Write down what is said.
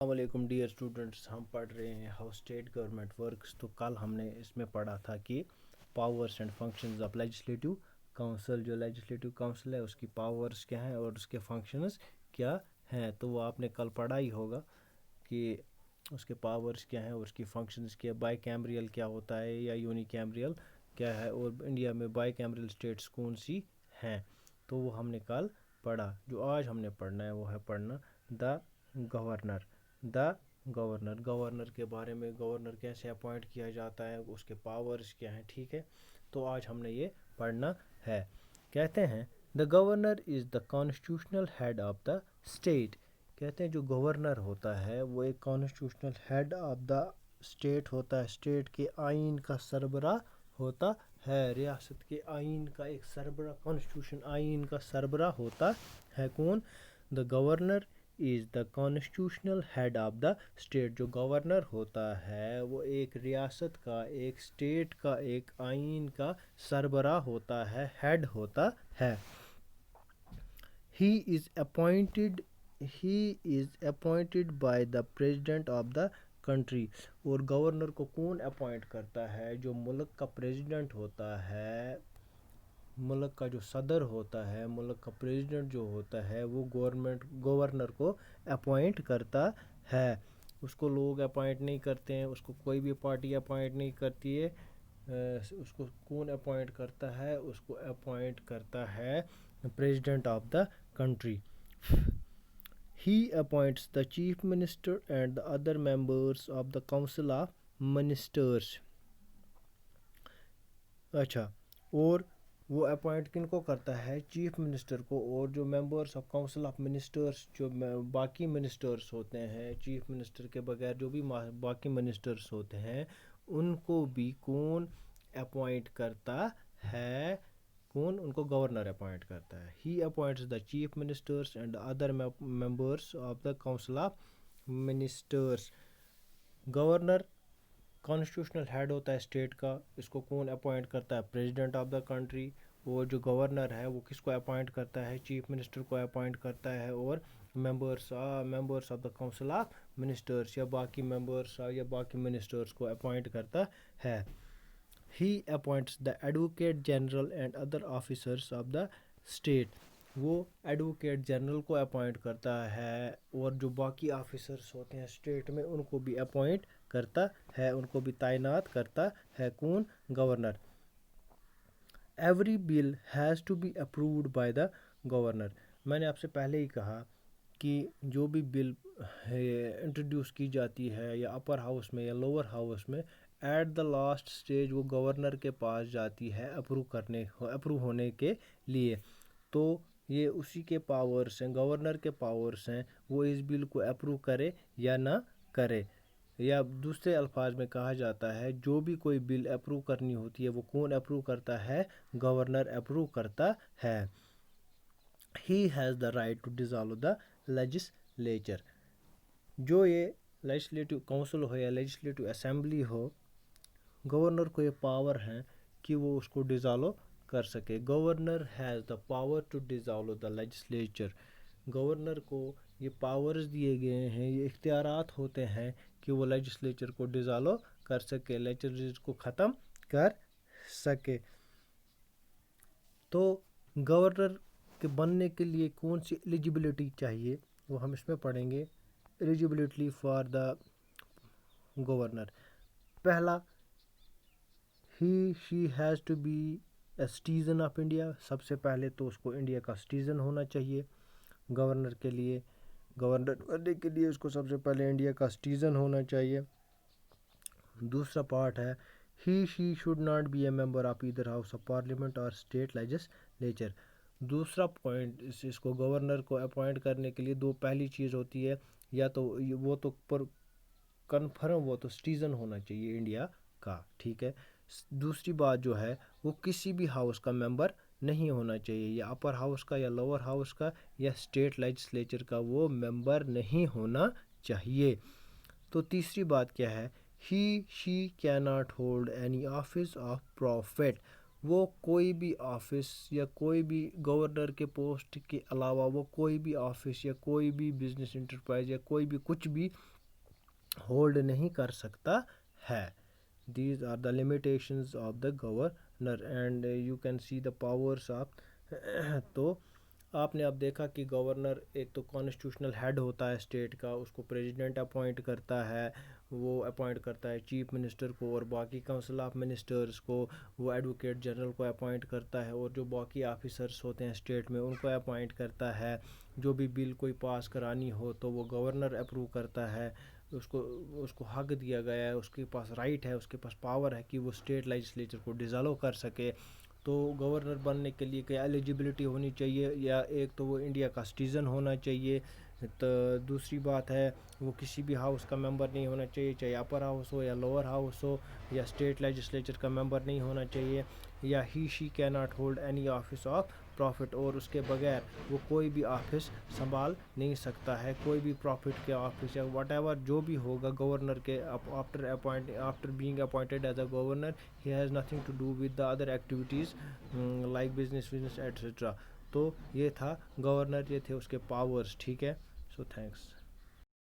السلام علیکم dear students, ہم پڑھ رہے ہیں ہاؤ اسٹیٹ گورنمنٹ ورکس. تو کل ہم نے اس میں پڑھا تھا کہ powers and functions of legislative council. جو لیجسلیٹو کونسل ہے اس کی پاورس کیا ہیں اور اس کے فنکشنز کیا ہیں. تو وہ آپ نے کل پڑھا ہی ہوگا کہ اس کے پاورس کیا ہیں اور اس کی فنکشنز کیا. بائی کیمریل کیا ہوتا ہے یا یونی کیمریل کیا ہے، اور انڈیا میں بائی کیمریل اسٹیٹس کون سی ہیں. تو وہ ہم نے کل پڑھا. جو آج ہم نے پڑھنا ہے وہ ہے پڑھنا دا گورنر. گورنر کے بارے میں، گورنر کیسے اپوائنٹ کیا جاتا ہے، اس کے پاورز کیا ہیں. ٹھیک ہے، تو آج ہم نے یہ پڑھنا ہے. کہتے ہیں the governor is the constitutional head of the state. کہتے ہیں جو گورنر ہوتا ہے وہ ایک constitutional head of the state ہوتا ہے. اسٹیٹ کے آئین کا سربراہ ہوتا ہے. ریاست کے آئین کا ایک سربراہ، کانسٹیٹیوشن آئین کا سربراہ ہوتا ہے. کون؟ The governor is the constitutional head of the state. جو گورنر ہوتا ہے وہ ایک ریاست کا، ایک اسٹیٹ کا، ایک آئین کا سربراہ ہوتا ہے، ہیڈ ہوتا ہے. He is appointed by the president of the country. اور گورنر کو کون اپوائنٹ کرتا ہے؟ جو ملک کا پریزیڈنٹ ہوتا ہے، ملک کا جو صدر ہوتا ہے، ملک کا پریزیڈنٹ جو ہوتا ہے وہ گورنر کو اپوائنٹ کرتا ہے. اس کو لوگ اپوائنٹ نہیں کرتے ہیں، اس کو کوئی بھی پارٹی اپوائنٹ نہیں کرتی ہے. اس کو کون اپوائنٹ کرتا ہے؟ اس کو اپوائنٹ کرتا ہے president of the country. He appoints the chief minister and the other members of the council of ministers. اچھا، اور وہ اپوائنٹ کن کو کرتا ہے؟ چیف منسٹر کو. اور جو members of council of ministers, جو باقی منسٹرس ہوتے ہیں، چیف منسٹر کے بغیر جو بھی باقی منسٹرس ہوتے ہیں ان کو بھی کون اپوائنٹ کرتا ہے؟ کون؟ ان کو گورنر اپوائنٹ کرتا ہے. He appoints the chief ministers and other members of the council of ministers. Governor constitutional head ہوتا ہے اسٹیٹ کا. اس کو کون اپوائنٹ کرتا ہے؟ President of the country. اور جو گورنر ہے وہ کس کو اپوائنٹ کرتا ہے؟ چیف منسٹر کو اپوائنٹ کرتا ہے. اور members of the council of ministers یا باقی ممبرس یا باقی منسٹرس کو اپوائنٹ کرتا ہے. He appoints the advocate general and other officers of the state. وہ ایڈوکیٹ جنرل کو اپوائنٹ کرتا ہے اور جو باقی آفیسرس ہوتے ہیں اسٹیٹ میں ان کو بھی اپوائنٹ کرتا ہے، ان کو بھی تعینات کرتا ہے. کون؟ Governor. Every bill has to be approved by the governor. میں نے آپ سے پہلے ہی کہا کہ جو بھی بل انٹروڈیوس کی جاتی ہے یا اپر ہاؤس میں یا لوور ہاؤس میں، ایٹ دا لاسٹ سٹیج وہ گورنر کے پاس جاتی ہے اپروو ہونے کے لیے. تو یہ اسی کے پاورس ہیں، گورنر کے پاورس ہیں، وہ اس بل کو اپروو کرے یا نہ کرے. یا دوسرے الفاظ میں کہا جاتا ہے جو بھی کوئی بل اپروو کرنی ہوتی ہے وہ کون اپروو کرتا ہے؟ گورنر اپروو کرتا ہے. He has the right to dissolve the legislature. جو یہ لیجسلیٹو کونسل ہو یا لیجسلیٹو اسمبلی ہو، گورنر کو یہ پاور ہے کہ وہ اس کو ڈیزالو کر سکے. Governor has the power to dissolve the legislature. Governor کو یہ پاورز دیے گئے ہیں، یہ اختیارات ہوتے ہیں کہ وہ لیجسلیچر کو ڈیزالو کر سکے، لیجسلیچر کو ختم کر سکے. تو گورنر کے بننے کے لیے کون سی ایلیجبلٹی چاہیے وہ ہم اس میں پڑھیں گے. Eligibility for the governor. پہلا، she has to be a citizen of India. سب سے پہلے تو اس کو انڈیا کا سٹیزن ہونا چاہیے. گورنر کے لیے، گورنر بننے کے لیے اس کو سب سے پہلے انڈیا کا سٹیزن ہونا چاہیے. دوسرا پارٹ ہے she should not be a member of either house of parliament or state legislature. دوسرا پوائنٹ اس کو گورنر کو اپوائنٹ کرنے کے لیے پہلی چیز ہوتی ہے یا تو وہ تو کنفرم وہ تو سٹیزن ہونا چاہیے انڈیا کا. ٹھیک ہے. دوسری بات جو ہے وہ کسی بھی ہاؤس کا ممبر نہیں ہونا چاہیے، یا اپر ہاؤس کا یا لوور ہاؤس کا یا اسٹیٹ لیجسلیچر کا وہ ممبر نہیں ہونا چاہیے. تو تیسری بات کیا ہے؟ she cannot hold any office of profit. وہ کوئی بھی آفس یا کوئی بھی گورنر کے پوسٹ کے علاوہ وہ کوئی بھی آفس یا کوئی بھی بزنس انٹرپرائز یا کوئی بھی کچھ بھی ہولڈ نہیں کر سکتا ہے. These are the limitations of the governor and you can see the powers of تو آپ نے اب دیکھا کہ گورنر ایک تو کانسٹیٹیوشنل ہیڈ ہوتا ہے اسٹیٹ کا, اس کو پریزیڈنٹ اپوائنٹ کرتا ہے, وہ اپوائنٹ کرتا ہے چیف منسٹر کو اور باقی کونسل آف منسٹرز کو, وہ ایڈوکیٹ جنرل کو اپوائنٹ کرتا ہے, اور جو باقی آفیسرس ہوتے ہیں اسٹیٹ میں ان کو اپوائنٹ کرتا ہے. جو بھی بل کوئی پاس کرانی ہو تو وہ گورنر اپروو کرتا ہے, اس کو حق دیا گیا ہے, اس کے پاس رائٹ ہے, اس کے پاس پاور ہے کہ وہ اسٹیٹ لیجسلیچر کو ڈیزالو کر سکے. تو گورنر بننے کے لیے کیا ایلیجبلٹی ہونی چاہیے, یا ایک تو وہ انڈیا کا سٹیزن ہونا چاہیے, تو دوسری بات ہے وہ کسی بھی ہاؤس کا ممبر نہیں ہونا چاہیے, چاہے اپر ہاؤس ہو یا لوور ہاؤس ہو, یا اسٹیٹ لیجسلیچر کا ممبر نہیں ہونا چاہیے, یا he she can not hold any office of profit, اور اس کے بغیر وہ کوئی بھی آفس سنبھال نہیں سکتا ہے, کوئی بھی پروفٹ کے آفس یا واٹ ایور جو بھی ہوگا گورنر کے after being appointed as a governor, he has nothing to do with the other activities like business etcetera. تو یہ تھا گورنر, یہ تھے اس کے پاورز. ٹھیک ہے, سو تھینکس.